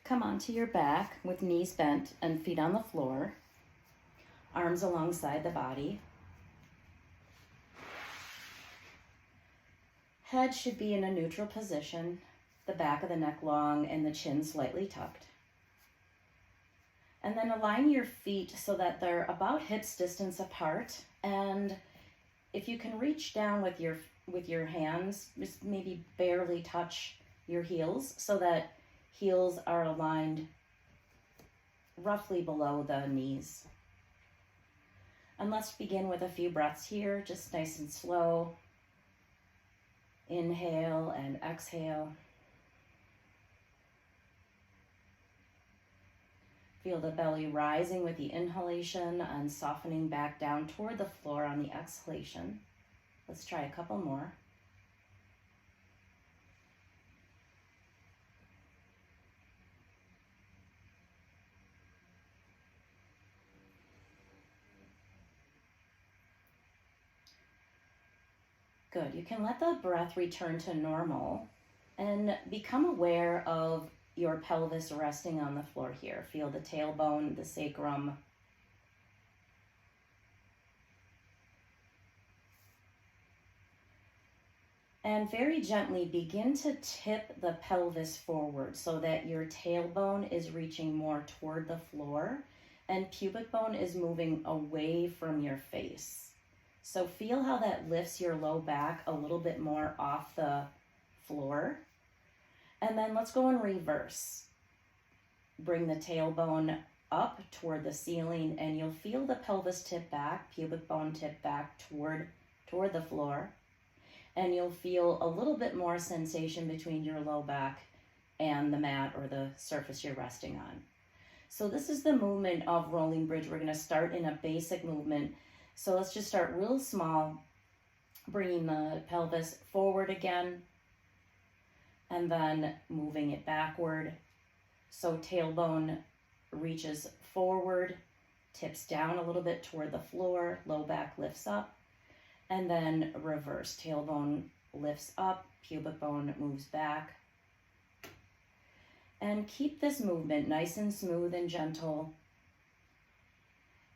Come onto your back with knees bent and feet on the floor, arms alongside the body. Head should be in a neutral position, the back of the neck long and the chin slightly tucked. And then align your feet so that they're about hips distance apart. And if you can reach down with your hands, just maybe barely touch your heels so that heels are aligned roughly below the knees. And let's begin with a few breaths here, just nice and slow. Inhale and exhale. Feel the belly rising with the inhalation and softening back down toward the floor on the exhalation. Let's try a couple more. Good. You can let the breath return to normal and become aware of your pelvis resting on the floor here. Feel the tailbone, the sacrum. And very gently begin to tip the pelvis forward so that your tailbone is reaching more toward the floor and pubic bone is moving away from your face. So feel how that lifts your low back a little bit more off the floor. And then let's go in reverse. Bring the tailbone up toward the ceiling and you'll feel the pelvis tip back, pubic bone tip back toward the floor. And you'll feel a little bit more sensation between your low back and the mat or the surface you're resting on. So this is the movement of rolling bridge. We're going to start in a basic movement. So let's just start real small, bringing the pelvis forward again, and then moving it backward. So tailbone reaches forward, tips down a little bit toward the floor, low back lifts up, and then reverse. Tailbone lifts up, pubic bone moves back. And keep this movement nice and smooth and gentle.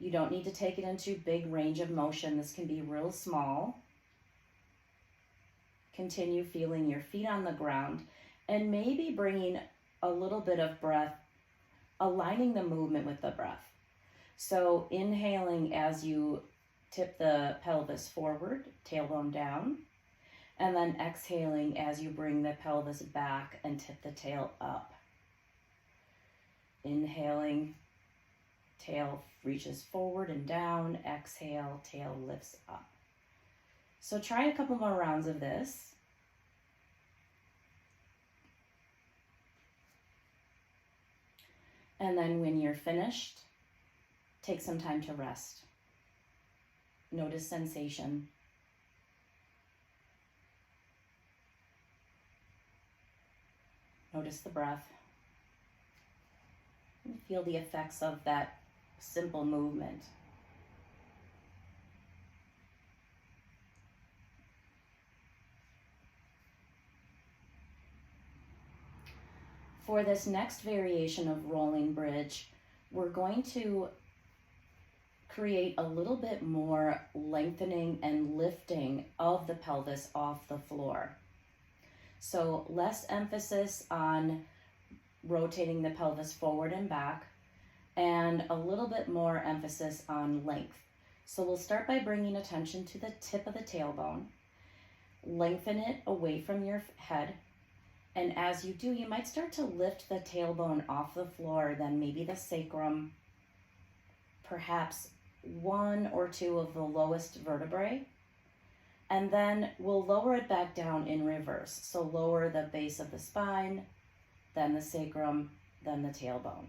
You don't need to take it into big range of motion. This can be real small. Continue feeling your feet on the ground and maybe bringing a little bit of breath, aligning the movement with the breath. So inhaling as you tip the pelvis forward, tailbone down, and then exhaling as you bring the pelvis back and tip the tail up. Inhaling, tail reaches forward and down, exhale, tail lifts up. So try a couple more rounds of this. And then when you're finished, take some time to rest. Notice sensation. Notice the breath. And feel the effects of that simple movement. For this next variation of rolling bridge, we're going to create a little bit more lengthening and lifting of the pelvis off the floor. So less emphasis on rotating the pelvis forward and back, and a little bit more emphasis on length. So we'll start by bringing attention to the tip of the tailbone, lengthen it away from your head, and as you do, you might start to lift the tailbone off the floor, then maybe the sacrum, perhaps one or two of the lowest vertebrae, and then we'll lower it back down in reverse. So lower the base of the spine, then the sacrum, then the tailbone.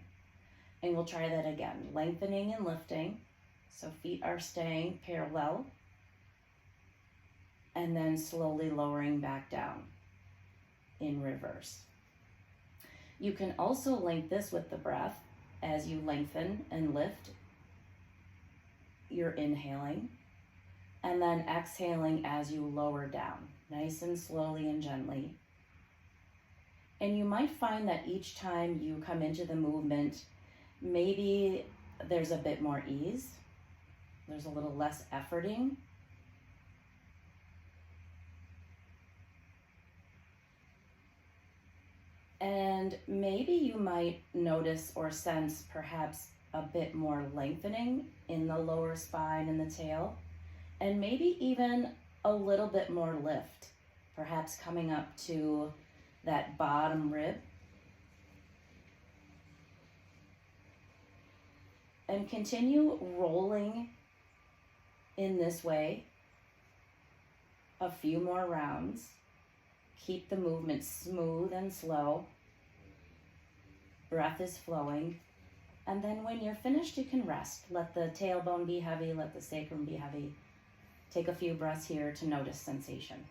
And we'll try that again, lengthening and lifting. So feet are staying parallel, and then slowly lowering back down in reverse. You can also link this with the breath as you lengthen and lift. You're inhaling and then exhaling as you lower down, nice and slowly and gently. And you might find that each time you come into the movement, maybe there's a bit more ease. There's a little less efforting. And maybe you might notice or sense perhaps a bit more lengthening in the lower spine and the tail, and maybe even a little bit more lift, perhaps coming up to that bottom rib. And continue rolling in this way a few more rounds. Keep the movement smooth and slow. Breath is flowing. And then when you're finished, you can rest. Let the tailbone be heavy, let the sacrum be heavy. Take a few breaths here to notice sensation.